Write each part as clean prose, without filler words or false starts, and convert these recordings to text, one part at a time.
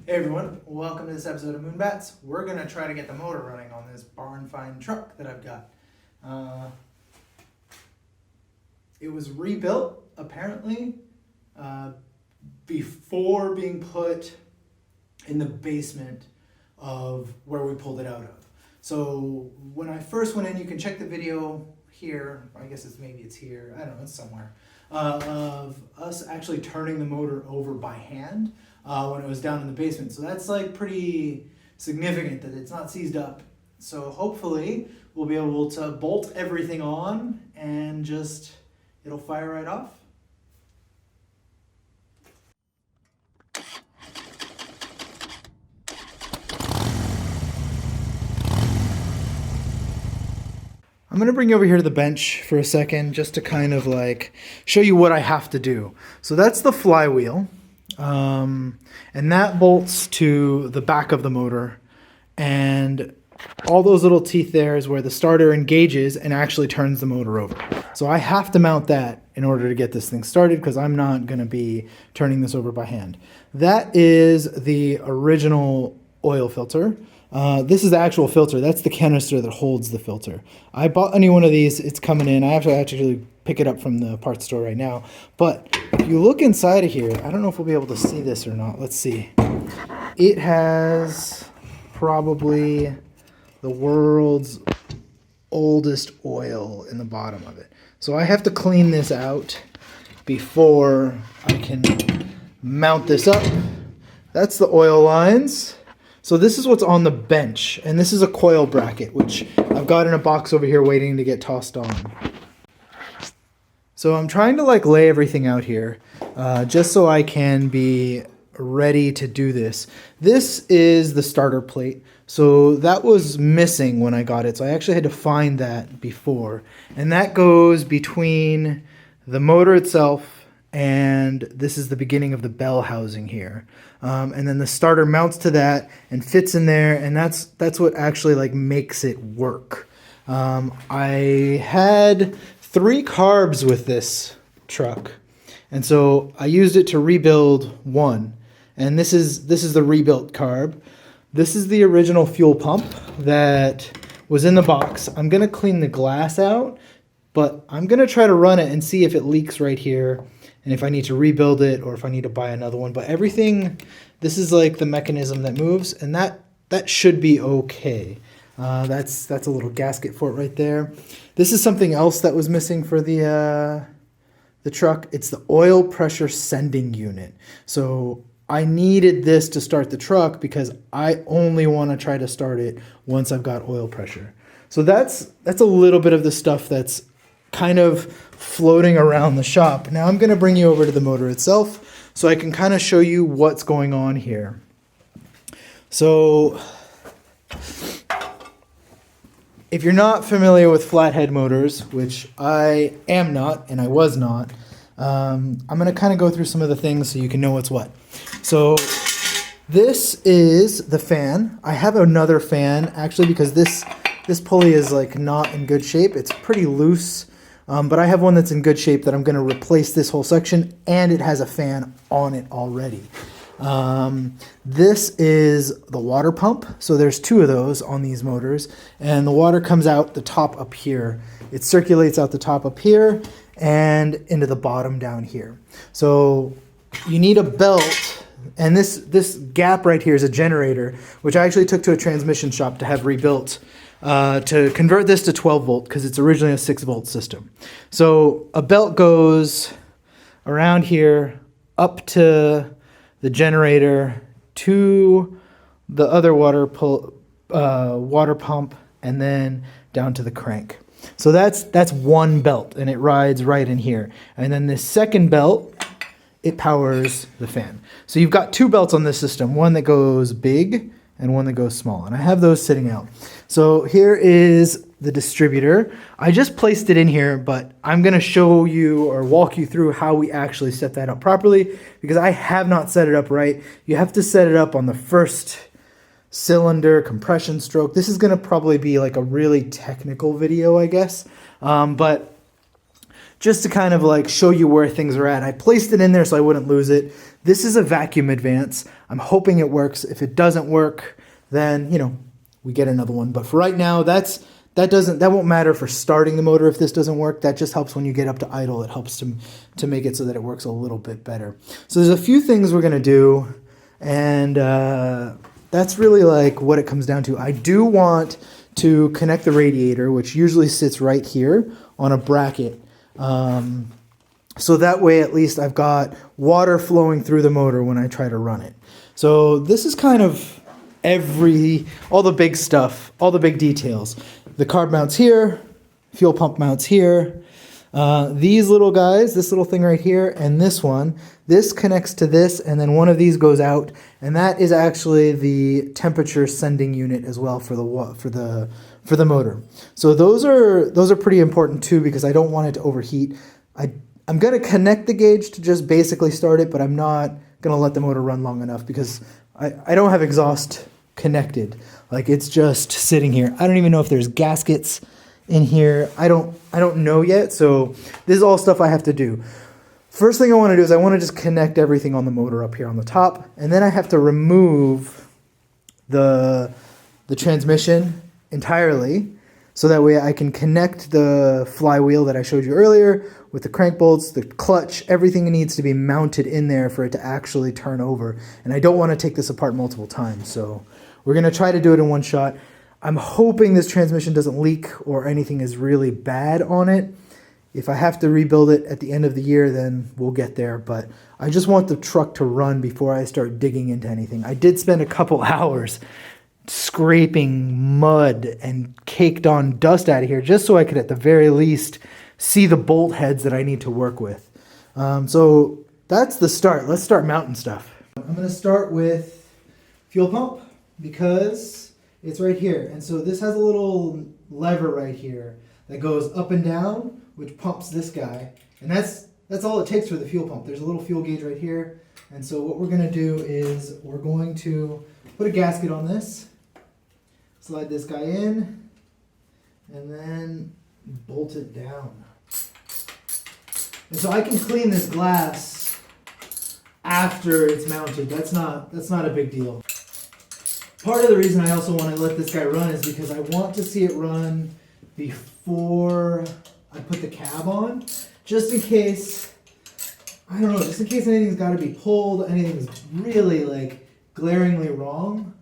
Hey everyone, welcome to this episode of Moonbats. We're going to try to get the motor running on this barn find truck that I've got. It was rebuilt, apparently, before being put in the basement of where we pulled it out of. So when I first went in, you can check the video here, I guess maybe it's here, I don't know, it's somewhere, of us actually turning the motor over by hand. When it was down in the basement. So that's like pretty significant that it's not seized up. So hopefully we'll be able to bolt everything on and just, it'll fire right off. I'm going to bring you over here to the bench for a second just to kind of like show you what I have to do. So that's the flywheel. And that bolts to the back of the motor, and all those little teeth there is where the starter engages and actually turns the motor over. So I have to mount that in order to get this thing started because I'm not going to be turning this over by hand. That is the original oil filter. This is the actual filter. That's the canister that holds the filter. I bought a new one of these. It's coming in. I have to actually pick it up from the parts store right now. But if you look inside of here, I don't know if we'll be able to see this or not. Let's see. It has probably the world's oldest oil in the bottom of it. So I have to clean this out before I can mount this up. That's the oil lines. So this is what's on the bench, and this is a coil bracket, which I've got in a box over here waiting to get tossed on. So I'm trying to like lay everything out here, just so I can be ready to do this. This is the starter plate. So that was missing when I got it. So I actually had to find that before. And that goes between the motor itself and this is the beginning of the bell housing here. And then the starter mounts to that and fits in there, and that's what actually like makes it work. I had 3 carbs with this truck, and so I used it to rebuild one. And this is the rebuilt carb. This is the original fuel pump that was in the box. I'm gonna clean the glass out, but I'm gonna try to run it and see if it leaks right here, and if I need to rebuild it or if I need to buy another one. But everything, this is like the mechanism that moves, and that should be okay. That's a little gasket for it right there. This is something else that was missing for the truck. It's the oil pressure sending unit. So I needed this to start the truck because I only want to try to start it once I've got oil pressure. So that's a little bit of the stuff that's kind of floating around the shop. Now I'm going to bring you over to the motor itself so I can kind of show you what's going on here. So if you're not familiar with flathead motors, which I am not and I was not, I'm going to kind of go through some of the things so you can know what's what. So this is the fan. I have another fan actually because this pulley is like not in good shape. It's pretty loose. But I have one that's in good shape that I'm going to replace this whole section, and it has a fan on it already. This is the water pump. So there's 2 of those on these motors, and the water comes out the top up here. It circulates out the top up here and into the bottom down here. So you need a belt, and this gap right here is a generator, which I actually took to a transmission shop to have rebuilt. To convert this to 12 volt because it's originally a 6 volt system. So a belt goes around here up to the generator to the other water pump and then down to the crank. So that's one belt, and it rides right in here. And then this second belt, it powers the fan. So you've got 2 belts on this system, one that goes big and one that goes small, and I have those sitting out. So here is the distributor. I just placed it in here, but I'm going to show you or walk you through how we actually set that up properly because I have not set it up right. You have to set it up on the first cylinder compression stroke. This is going to probably be like a really technical video, I guess, but just to kind of like show you where things are at. I placed it in there so I wouldn't lose it. This is a vacuum advance. I'm hoping it works. If it doesn't work, then, you know, we get another one. But for right now, that won't matter for starting the motor if this doesn't work. That just helps when you get up to idle. It helps to make it so that it works a little bit better. So there's a few things we're going to do, and that's really like what it comes down to. I do want to connect the radiator, which usually sits right here on a bracket. So that way at least I've got water flowing through the motor when I try to run it. So this is kind of all the big stuff, all the big details. The carb mounts here, fuel pump mounts here. These little guys, this little thing right here, and this one, this connects to this, and then one of these goes out, and that is actually the temperature sending unit as well for the motor. So those are pretty important too, because I don't want it to overheat. I'm going to connect the gauge to just basically start it, but I'm not going to let the motor run long enough because I don't have exhaust connected. Like, it's just sitting here. I don't even know if there's gaskets in here. I don't know yet. So this is all stuff I have to do. First thing I want to do is I want to just connect everything on the motor up here on the top, and then I have to remove the transmission entirely, so that way I can connect the flywheel that I showed you earlier with the crank bolts, the clutch. Everything needs to be mounted in there for it to actually turn over. And I don't want to take this apart multiple times. So we're going to try to do it in one shot. I'm hoping this transmission doesn't leak or anything is really bad on it. If I have to rebuild it at the end of the year, then we'll get there. But I just want the truck to run before I start digging into anything. I did spend a couple hours scraping mud and caked on dust out of here just so I could at the very least see the bolt heads that I need to work with. So that's the start. Let's start mounting stuff. I'm going to start with fuel pump because it's right here. And so this has a little lever right here that goes up and down, which pumps this guy. And that's all it takes for the fuel pump. There's a little fuel gauge right here. And so what we're going to do is we're going to put a gasket on this, slide this guy in, and then bolt it down. And so I can clean this glass after it's mounted. That's not a big deal. Part of the reason I also want to let this guy run is because I want to see it run before I put the cab on, just in case, I don't know, just in case anything's got to be pulled, anything's really like glaringly wrong,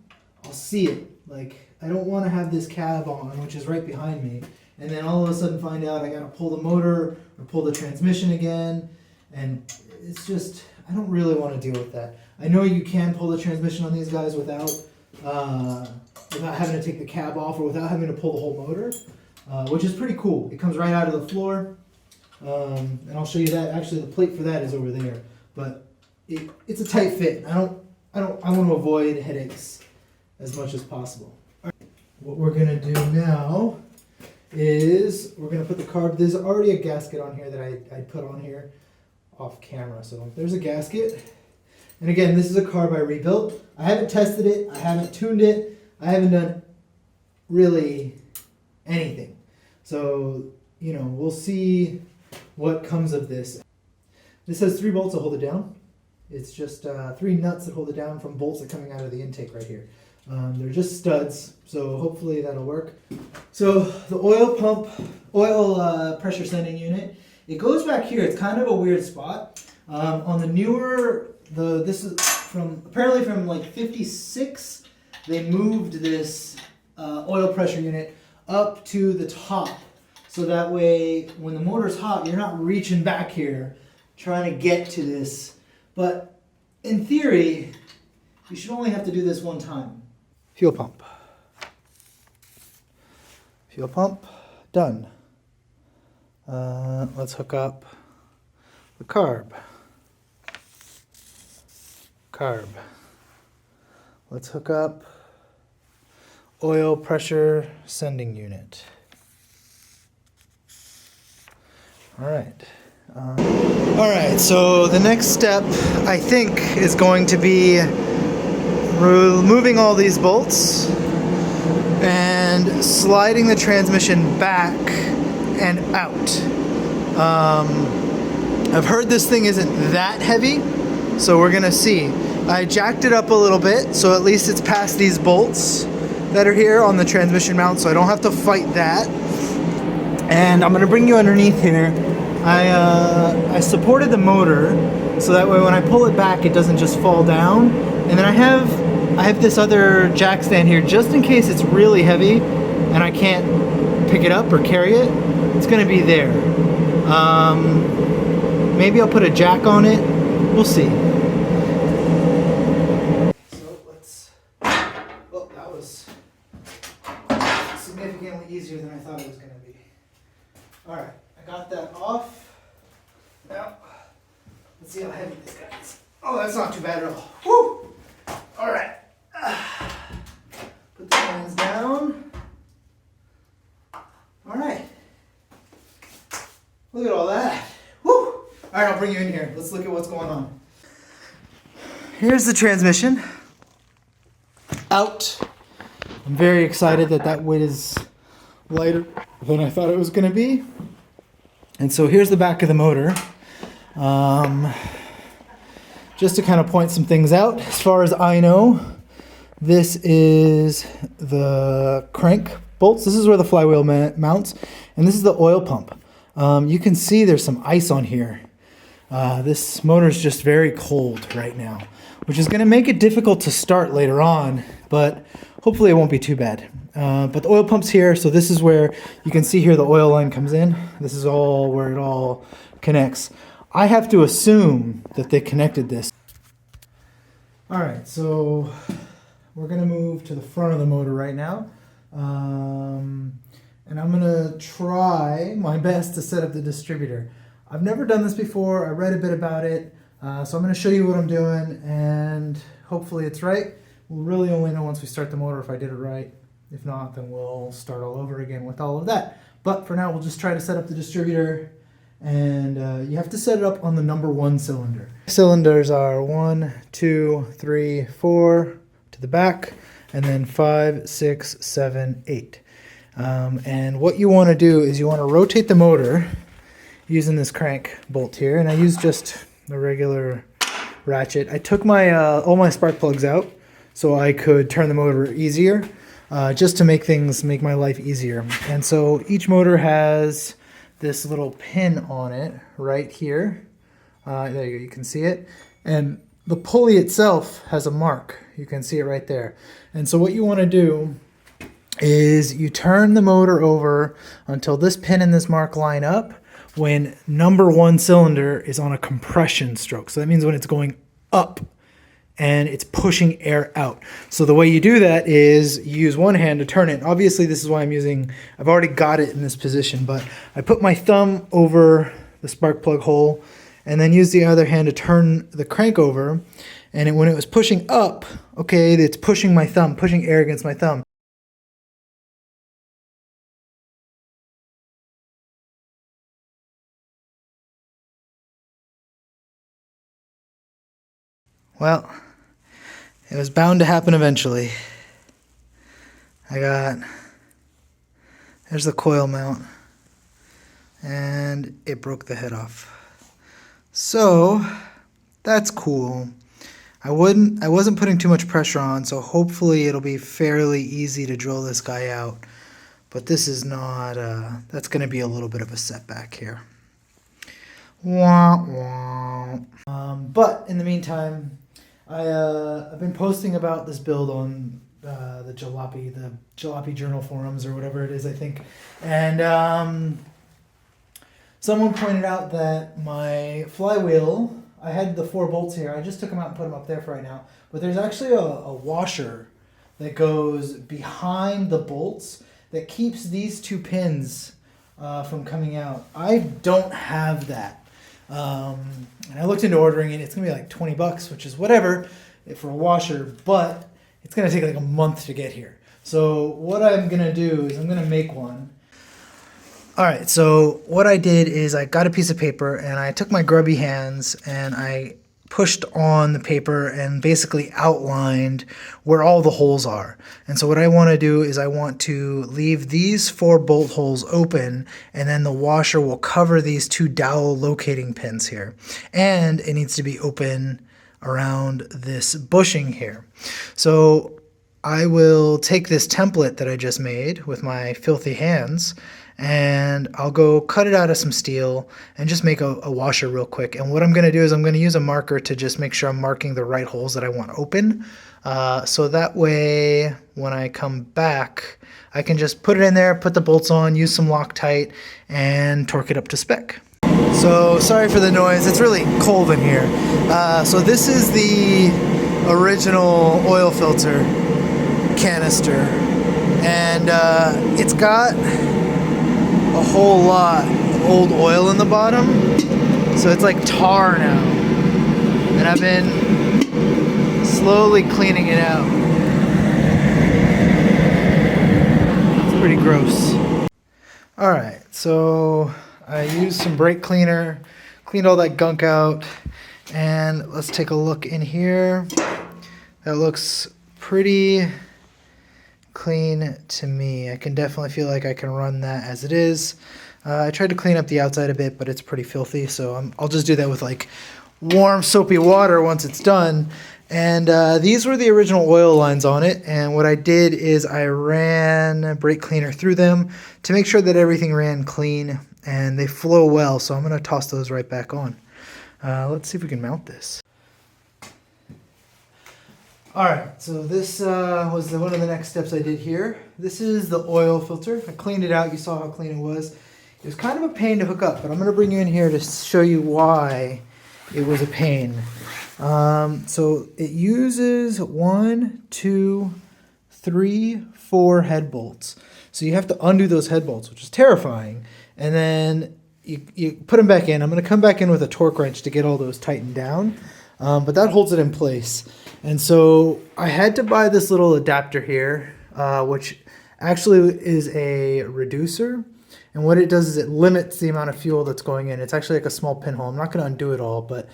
I'll see it. Like, I don't want to have this cab on, which is right behind me, and then all of a sudden find out I got to pull the motor or pull the transmission again, and it's just, I don't really want to deal with that. I know you can pull the transmission on these guys without having to take the cab off or without having to pull the whole motor, which is pretty cool. It comes right out of the floor, and I'll show you that. Actually, the plate for that is over there, but it's a tight fit. I want to avoid headaches as much as possible. All right. What we're gonna do now is we're gonna put the carb. There's already a gasket on here that I put on here off camera. So there's a gasket. And again, this is a carb I rebuilt. I haven't tested it. I haven't tuned it. I haven't done really anything. So, you know, we'll see what comes of this. This has 3 bolts that hold it down. It's just 3 nuts that hold it down from bolts that are coming out of the intake right here. They're just studs, so hopefully that'll work. So the oil pressure sending unit, it goes back here. It's kind of a weird spot. On the newer, this is apparently from like 56, they moved this oil pressure unit up to the top. So that way, when the motor's hot, you're not reaching back here trying to get to this. But in theory, you should only have to do this one time. Fuel pump. Fuel pump, done. Let's hook up the carb. Let's hook up oil pressure sending unit. All right, so the next step, I think, is going to be removing all these bolts and sliding the transmission back and out. I've heard this thing isn't that heavy, So we're gonna see. I jacked it up a little bit, so at least it's past these bolts that are here on the transmission mount, so I don't have to fight that. And I'm gonna bring you underneath here. I supported the motor, so that way when I pull it back, it doesn't just fall down. And then I have this other jack stand here, just in case it's really heavy and I can't pick it up or carry it. It's gonna be there. Maybe I'll put a jack on it. We'll see. So let's. Well, that was significantly easier than I thought it was gonna be. All right, I got that off. Now, let's see how heavy this guy is. Oh, that's not too bad at all. Woo! All right. Put the hands down. All right. Look at all that. Woo! All right, I'll bring you in here. Let's look at what's going on. Here's the transmission. Out. I'm very excited that that weight is lighter than I thought it was going to be. And so here's the back of the motor. Just to kind of point some things out, as far as I know, this is the crank bolts. This is where the flywheel mounts, and this is the oil pump. You can see there's some ice on here. This motor is just very cold right now, which is going to make it difficult to start later on, but hopefully it won't be too bad. But the oil pump's here, so this is where you can see here the oil line comes in. This is all where it all connects. I have to assume that they connected this. All right, so we're gonna move to the front of the motor right now. And I'm gonna try my best to set up the distributor. I've never done this before. I read a bit about it. So I'm gonna show you what I'm doing, and hopefully it's right. We'll really only know once we start the motor if I did it right. If not, then we'll start all over again with all of that. But for now, we'll just try to set up the distributor. And you have to set it up on the number 1 cylinder. Cylinders are 1, 2, 3, 4 to the back, and then 5, 6, 7, 8. And what you want to do is you want to rotate the motor using this crank bolt here. And I use just a regular ratchet. I took my all my spark plugs out so I could turn the motor easier, just to make my life easier. And so each motor has this little pin on it right here. There you go, you can see it. And the pulley itself has a mark. You can see it right there. And so what you want to do is you turn the motor over until this pin and this mark line up when number 1 cylinder is on a compression stroke. So that means when it's going up and it's pushing air out. So the way you do that is you use one hand to turn it. Obviously, this is why I've already got it in this position, but I put my thumb over the spark plug hole and then use the other hand to turn the crank over. And when it was pushing up, okay, it's pushing my thumb, pushing air against my thumb. Well, it was bound to happen eventually. There's the coil mount, and it broke the head off. So, that's cool. I wasn't putting too much pressure on, so hopefully it'll be fairly easy to drill this guy out. But this is not, that's going to be a little bit of a setback here. Wah, wah. But in the meantime, I've been posting about this build on the Jalopy Journal forums or whatever it is, I think. And someone pointed out that my flywheel, I had the 4 bolts here. I just took them out and put them up there for right now. But there's actually a washer that goes behind the bolts that keeps these 2 pins from coming out. I don't have that. And I looked into ordering it. It's going to be like $20, which is whatever for a washer, but it's going to take like a month to get here. So what I'm going to do is I'm going to make one. All right, so what I did is I got a piece of paper and I took my grubby hands and I pushed on the paper and basically outlined where all the holes are. And so what I want to do is I want to leave these 4 bolt holes open, and then the washer will cover these 2 dowel locating pins here. And it needs to be open around this bushing here. So I will take this template that I just made with my filthy hands, and I'll go cut it out of some steel and just make a washer real quick. And what I'm going to do is I'm going to use a marker to just make sure I'm marking the right holes that I want open. So that way when I come back, I can just put it in there, put the bolts on, use some Loctite, and torque it up to spec. So sorry for the noise, it's really cold in here. So this is the original oil filter canister, and it's got a whole lot of old oil in the bottom, so it's like tar now, and I've been slowly cleaning it out. It's pretty gross. Alright, so I used some brake cleaner, cleaned all that gunk out, and let's take a look in here. That looks pretty clean to me. I can definitely feel like I can run that as it is. I tried to clean up the outside a bit, but it's pretty filthy, so I'll just do that with like warm soapy water once it's done. And these were the original oil lines on it, and what I did is I ran brake cleaner through them to make sure that everything ran clean and they flow well, so I'm going to toss those right back on. Let's see if we can mount this. Alright, so this was one of the next steps I did here. This is the oil filter. I cleaned it out. You saw how clean it was. It was kind of a pain to hook up, but I'm going to bring you in here to show you why it was a pain. So it uses 1, 2, 3, 4 head bolts. So you have to undo those head bolts, which is terrifying. And then you put them back in. I'm going to come back in with a torque wrench to get all those tightened down. But that holds it in place. And so I had to buy this little adapter here, which actually is a reducer. And what it does is it limits the amount of fuel that's going in. It's actually like a small pinhole. I'm not going to undo it all, but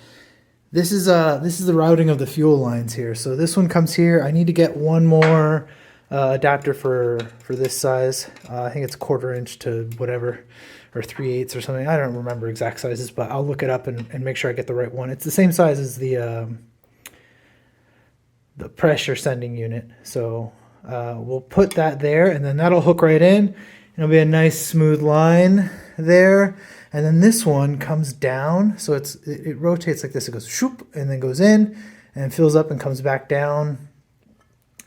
this is the routing of the fuel lines here. So this one comes here. I need to get one more adapter for this size. I think it's 1/4 inch to whatever, or 3/8 or something. I don't remember exact sizes, but I'll look it up and make sure I get the right one. It's the same size as the pressure sending unit. So we'll put that there, and then that'll hook right in. It'll be a nice smooth line there. And then this one comes down, so it rotates like this. It goes shoop and then goes in and fills up and comes back down,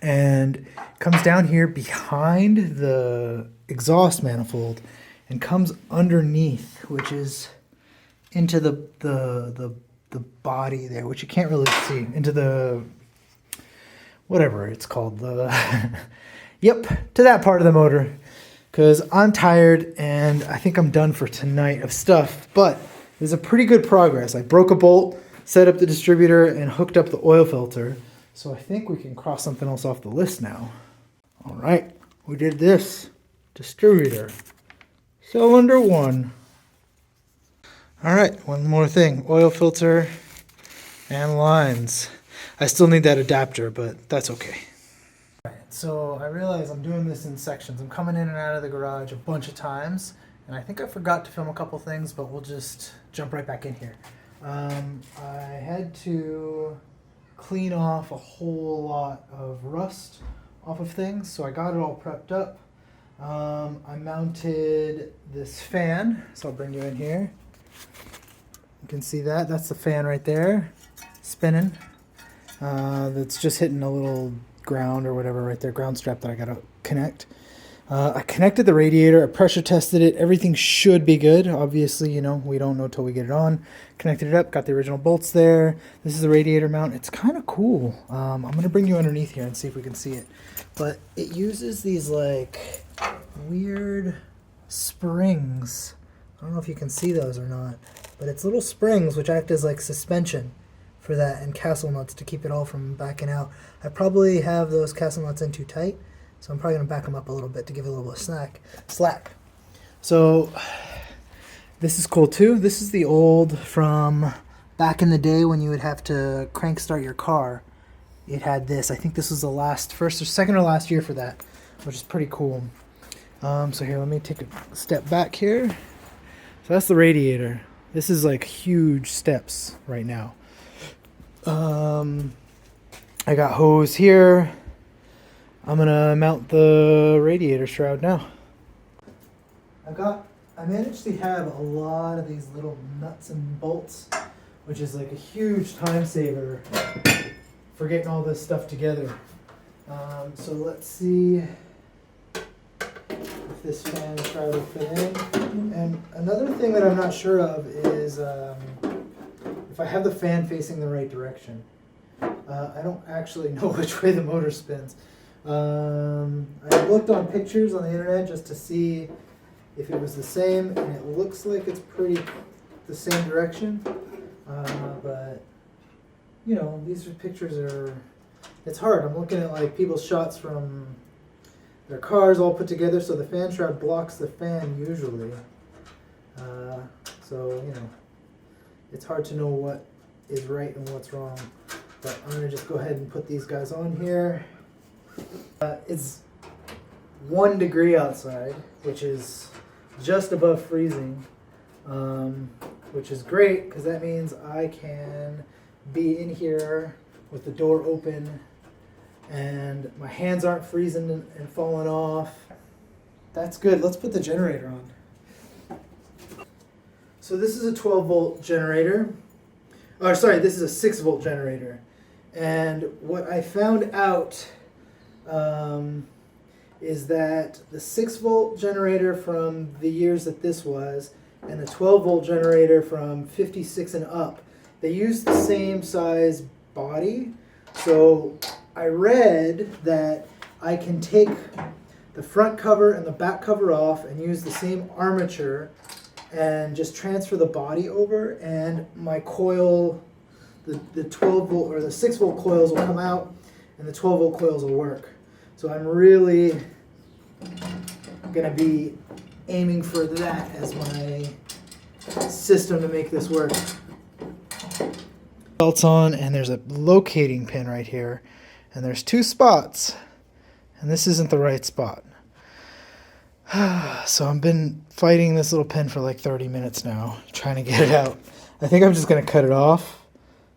and comes down here behind the exhaust manifold and comes underneath, which is into the body there, which you can't really see, into the whatever it's called, the yep, to that part of the motor. Because I'm tired and I think I'm done for tonight of stuff, but it was a pretty good progress. I broke a bolt, set up the distributor, and hooked up the oil filter. So I think we can cross something else off the list now. All right, we did this. Distributor. Cylinder 1. All right, one more thing. Oil filter and lines. I still need that adapter, but that's okay. So I realize I'm doing this in sections. I'm coming in and out of the garage a bunch of times, and I think I forgot to film a couple things, but we'll just jump right back in here. I had to clean off a whole lot of rust off of things, so I got it all prepped up. I mounted this fan, so I'll bring you in here. You can see that. That's the fan right there, spinning. That's just hitting a little ground or whatever right there, ground strap that I gotta connect. I connected the radiator, I pressure tested it, everything should be good. Obviously, you know, we don't know till we get it on. Connected it up, got the original bolts there. This is the radiator mount. It's kind of cool. I'm gonna bring you underneath here and see if we can see it. But it uses these like weird springs. I don't know if you can see those or not, but it's little springs which act as like suspension for that, and castle nuts to keep it all from backing out. I probably have those castle nuts in too tight, so I'm probably going to back them up a little bit to give it a little bit of slack. So this is cool too. This is the old from back in the day when you would have to crank start your car. It had this. I think this was the first or second or last year for that, which is pretty cool. So here, let me take a step back here. So that's the radiator. This is like huge steps right now. I got hose here. I'm gonna mount the radiator shroud now. I managed to have a lot of these little nuts and bolts, which is like a huge time saver for getting all this stuff together. So let's see if this fan shroud will fit in. And another thing that I'm not sure of is if I have the fan facing the right direction. I don't actually know which way the motor spins. I looked on pictures on the internet just to see if it was the same, and it looks like it's pretty the same direction. But you know, these pictures are, it's hard. I'm looking at like people's shots from their cars all put together, so the fan shroud blocks the fan usually. So you know, it's hard to know what is right and what's wrong. But I'm gonna just go ahead and put these guys on here. It's 1 degree outside, which is just above freezing, which is great because that means I can be in here with the door open and my hands aren't freezing and falling off. That's good. Let's put the generator on. So this is a 12 volt generator. Oh, sorry, this is a 6 volt generator. And what I found out is that the 6 volt generator from the years that this was and the 12 volt generator from 56 and up, they use the same size body. So I read that I can take the front cover and the back cover off and use the same armature and just transfer the body over, and my coil, the 12 volt or the 6 volt coils will come out and the 12 volt coils will work. So I'm really going to be aiming for that as my system to make this work. Belts on, and there's a locating pin right here, and there's 2 spots, and this isn't the right spot. So I've been fighting this little pin for like 30 minutes now, trying to get it out. I think I'm just going to cut it off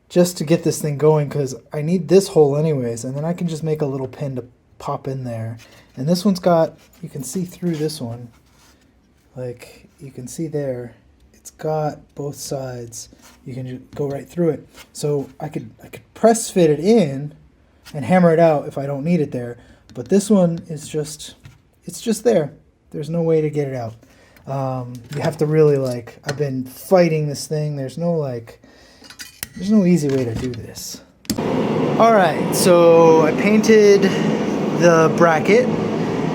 just to get this thing going, because I need this hole anyways, and then I can just make a little pin to pop in there. And this one's got, you can see through this one, like you can see there, it's got both sides. You can just go right through it. So I could press fit it in and hammer it out if I don't need it there. But this one is just, it's just there. There's no way to get it out. You have to really like, I've been fighting this thing. There's no easy way to do this. All right, so I painted the bracket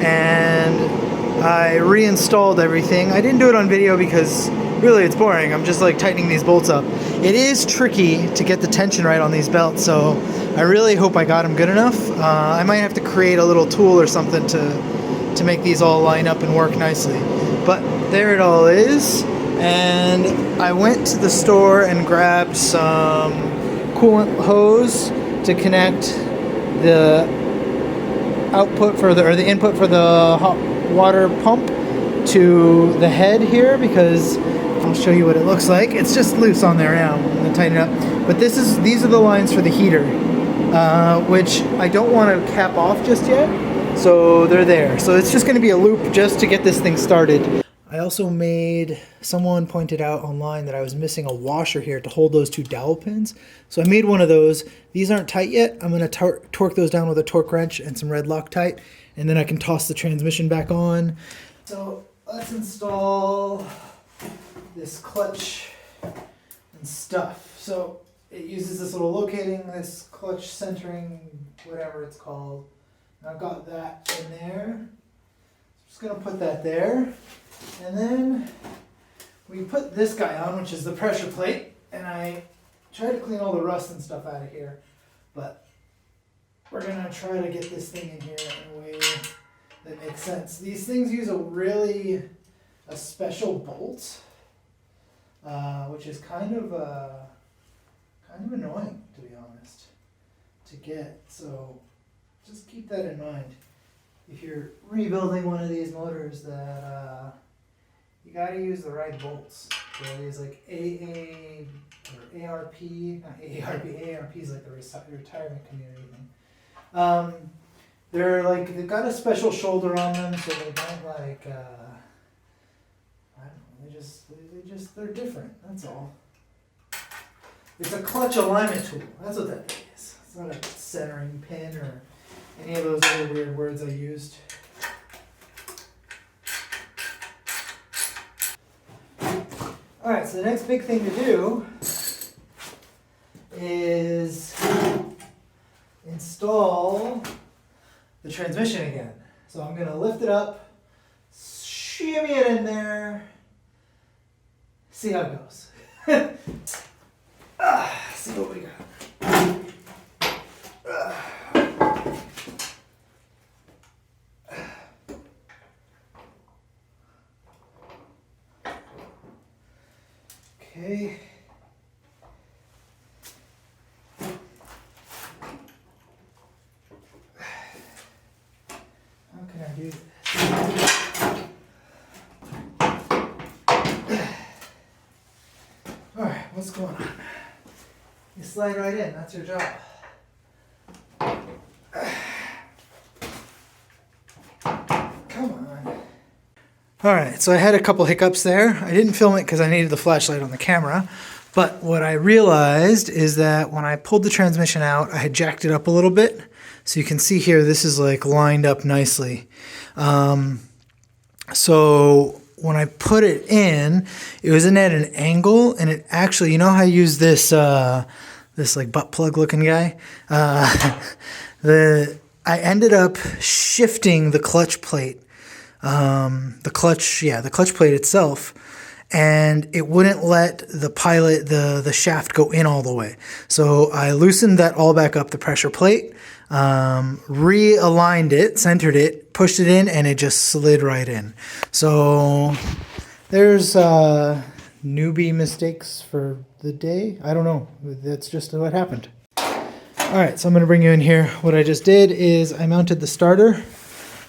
and I reinstalled everything. I didn't do it on video because really it's boring. I'm just like tightening these bolts up. It is tricky to get the tension right on these belts, so I really hope I got them good enough. I might have to create a little tool or something to make these all line up and work nicely. But there it all is. And I went to the store and grabbed some coolant hose to connect the output for the input for the hot water pump to the head here, because I'll show you what it looks like. It's just loose on there now. I'm gonna tighten it up. But these are the lines for the heater, which I don't want to cap off just yet. So they're there. So it's just going to be a loop just to get this thing started. I also someone pointed out online that I was missing a washer here to hold those 2 dowel pins. So I made one of those. These aren't tight yet. I'm going to torque those down with a torque wrench and some red Loctite, and then I can toss the transmission back on. So let's install this clutch and stuff. So it uses this little locating, this clutch centering, whatever it's called. I've got that in there. Just gonna put that there. And then we put this guy on, which is the pressure plate. And I try to clean all the rust and stuff out of here. But we're gonna try to get this thing in here in a way that makes sense. These things use a special bolt, which is kind of annoying, to be honest, to get. So just keep that in mind if you're rebuilding one of these motors, that you got to use the right bolts. So these like AA or ARP, not AARP, ARP is like the retirement community thing. They're like, they've got a special shoulder on them, so they don't like, I don't know, they're different, that's all. It's a clutch alignment tool, that's what that thing is. It's not a centering pin or any of those other weird words I used. Alright, so the next big thing to do is install the transmission again. So I'm going to lift it up, shimmy it in there, see how it goes. See what we got. Okay. How can I do this? Alright, what's going on? You slide right in, that's your job. Come on. Alright, so I had a couple hiccups there. I didn't film it because I needed the flashlight on the camera. But what I realized is that when I pulled the transmission out, I had jacked it up a little bit. So you can see here, this is like lined up nicely. So when I put it in, it was in at an angle, and it actually, you know how I use this this like butt plug looking guy? I ended up shifting the clutch plate. The clutch plate itself, and it wouldn't let the pilot, the shaft go in all the way. So I loosened that all back up, the pressure plate, realigned it, centered it, pushed it in, and it just slid right in. So there's newbie mistakes for the day. I don't know. That's just what happened. All right, so I'm going to bring you in here. What I just did is I mounted the starter.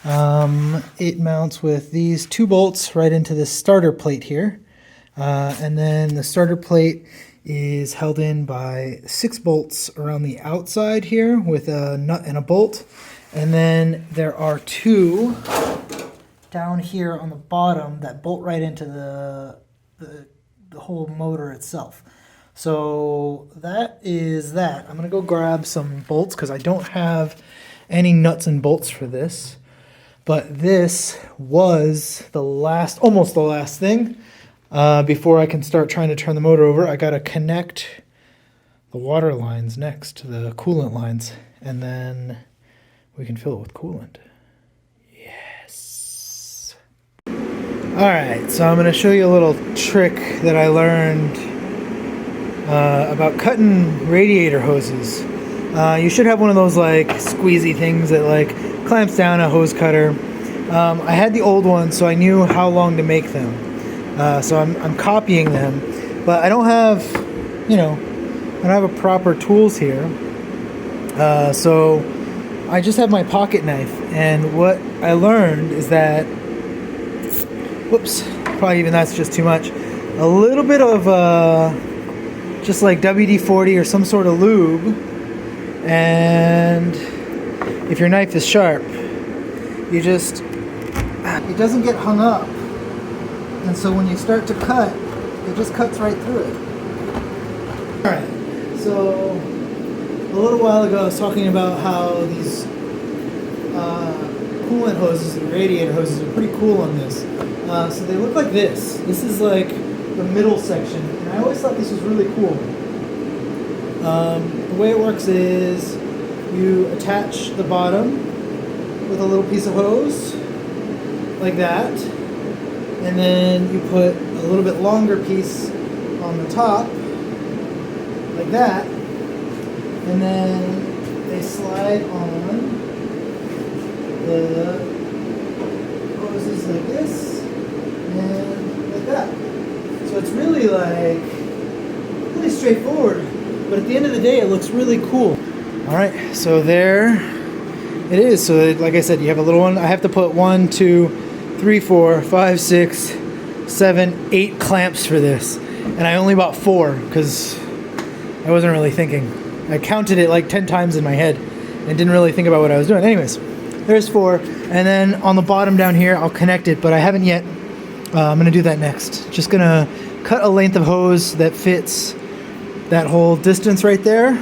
It mounts with these 2 bolts right into this starter plate here. And then the starter plate is held in by 6 bolts around the outside here with a nut and a bolt. And then there are 2 down here on the bottom that bolt right into the whole motor itself. So that is that. I'm going to go grab some bolts because I don't have any nuts and bolts for this. But this was the last, almost the last thing. Before I can start trying to turn the motor over, I got to connect the water lines next to the coolant lines. And then we can fill it with coolant. Yes. Alright, so I'm going to show you a little trick that I learned about cutting radiator hoses. You should have one of those like squeezy things that like clamps down a hose cutter. I had the old one, so I knew how long to make them. So I'm copying them, but I don't have, I don't have a proper tools here. So I just have my pocket knife, and what I learned is that, whoops, probably even that's just too much. A little bit of just like WD-40 or some sort of lube, and if your knife is sharp, it doesn't get hung up, and so when you start to cut, it just cuts right through it. Alright, so a little while ago I was talking about how these coolant hoses and radiator hoses are pretty cool on this. So they look like this. This is like the middle section, and I always thought this was really cool. The way it works is you attach the bottom with a little piece of hose, like that, and then you put a little bit longer piece on the top, like that, and then they slide on the hoses like this, and like that. So it's really straightforward, but at the end of the day it looks really cool. Alright, so there it is. So like I said, you have a little one. I have to put 1, 2, 3, 4, 5, 6, 7, 8 clamps for this. And I only bought 4 because I wasn't really thinking. I counted it like 10 times in my head and didn't really think about what I was doing. Anyways, there's 4. And then on the bottom down here, I'll connect it, but I haven't yet. I'm going to do that next. Just going to cut a length of hose that fits that whole distance right there.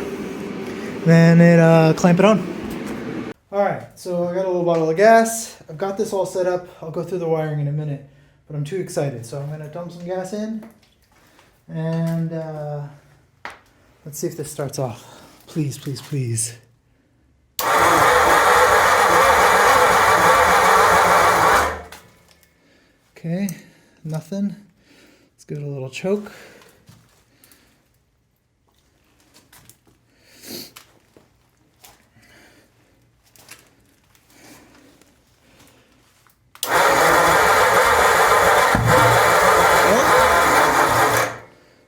Then clamp it on. Alright, so I got a little bottle of gas. I've got this all set up. I'll go through the wiring in a minute, but I'm too excited. So I'm going to dump some gas in. And let's see if this starts off. Please, please, please. Okay, nothing. Let's give it a little choke.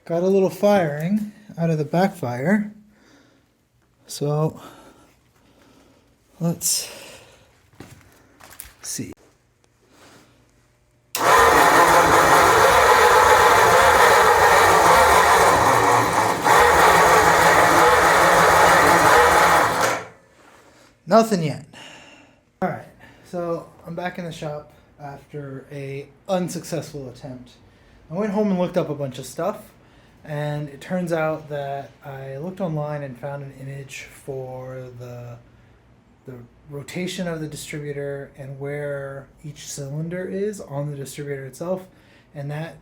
Got a little firing out of the backfire. So let's see. Nothing yet. All right, so I'm back in the shop after a unsuccessful attempt. I went home and looked up a bunch of stuff. And it turns out that I looked online and found an image for the rotation of the distributor and where each cylinder is on the distributor itself. And that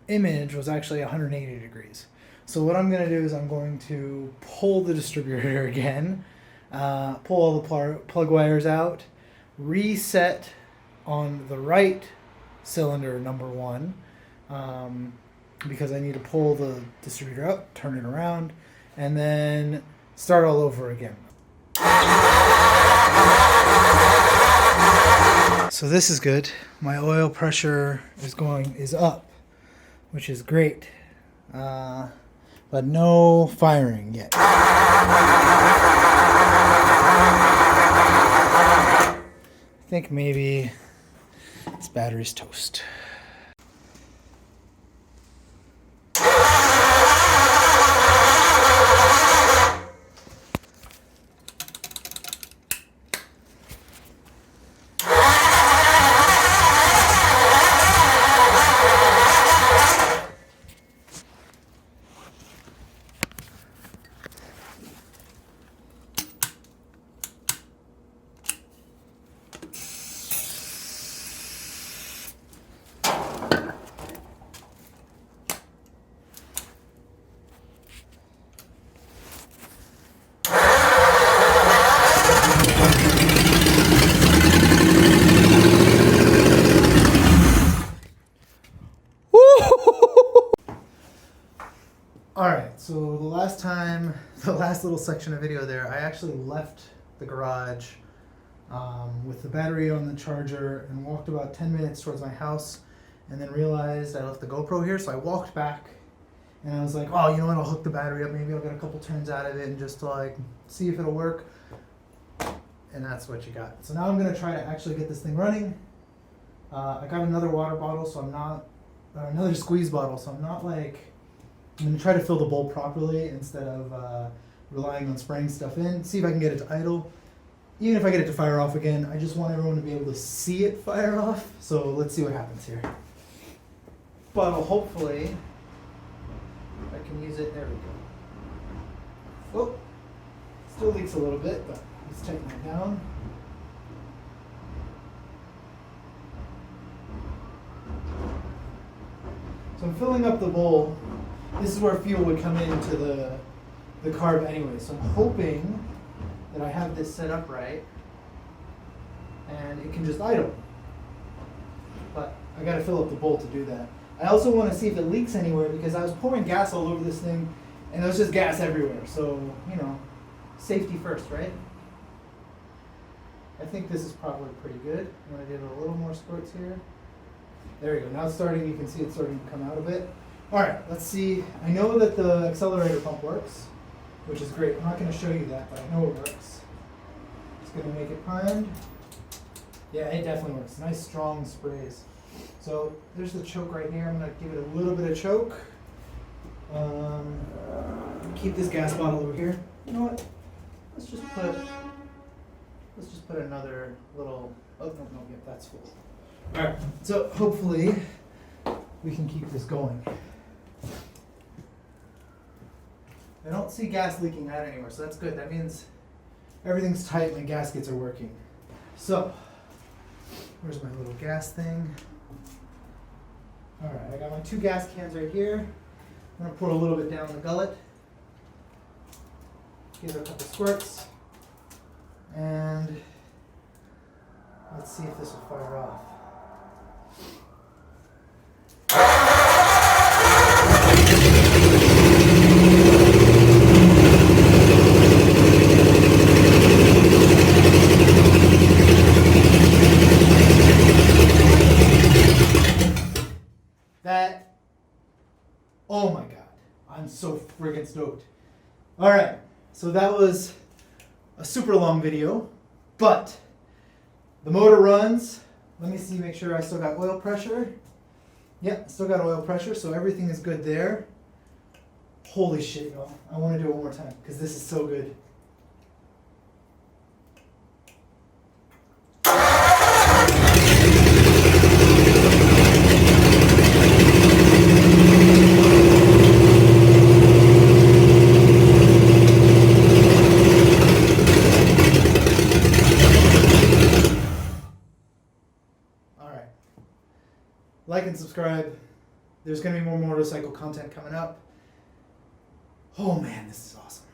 image was actually 180 degrees. So what I'm going to do is I'm going to pull the distributor again, pull all the plug wires out, reset on the right cylinder number 1. Because I need to pull the distributor up, turn it around, and then start all over again. So this is good. My oil pressure is up, which is great, but no firing yet. I think maybe this battery's toast. Alright, so the last little section of video there, I actually left the garage with the battery on the charger and walked about 10 minutes towards my house and then realized I left the GoPro here, so I walked back and I was like, oh, you know what, I'll hook the battery up, maybe I'll get a couple turns out of it and just like see if it'll work. And that's what you got. So now I'm going to try to actually get this thing running. I got another water bottle, so I'm not, another squeeze bottle, so I'm not like, I'm going to try to fill the bowl properly instead of relying on spraying stuff in. See if I can get it to idle. Even if I get it to fire off again, I just want everyone to be able to see it fire off. So let's see what happens here. Bottle, hopefully, I can use it. There we go. Oh, still leaks a little bit, but let's tighten that down. So I'm filling up the bowl. This is where fuel would come into the carb anyway. So I'm hoping that I have this set up right and it can just idle. But I gotta fill up the bowl to do that. I also want to see if it leaks anywhere because I was pouring gas all over this thing and there was just gas everywhere. So, you know, safety first, right? I think this is probably pretty good. I'm gonna give it a little more squirts here. There we go. Now it's starting, you can see it's starting to come out a bit. All right, let's see. I know that the accelerator pump works, which is great. I'm not going to show you that, but I know it works. It's going to make it primed. Yeah, it definitely works. Nice, strong sprays. So there's the choke right here. I'm going to give it a little bit of choke. keep this gas bottle over here. You know what? Let's just put another little. Oh no, yep, that's full. All right. So hopefully we can keep this going. I don't see gas leaking out anywhere, so that's good. That means everything's tight and the gaskets are working. So, where's my little gas thing? All right, I got my 2 gas cans right here. I'm gonna pour a little bit down the gullet. Give it a couple squirts. And let's see if this will fire off. Oh my God, I'm so friggin' stoked. All right, so that was a super long video, but the motor runs. Let me see, make sure I still got oil pressure. Yep, still got oil pressure, so everything is good there. Holy shit, y'all. I want to do it one more time because this is so good. Like and subscribe. There's going to be more motorcycle content coming up. Oh man, this is awesome.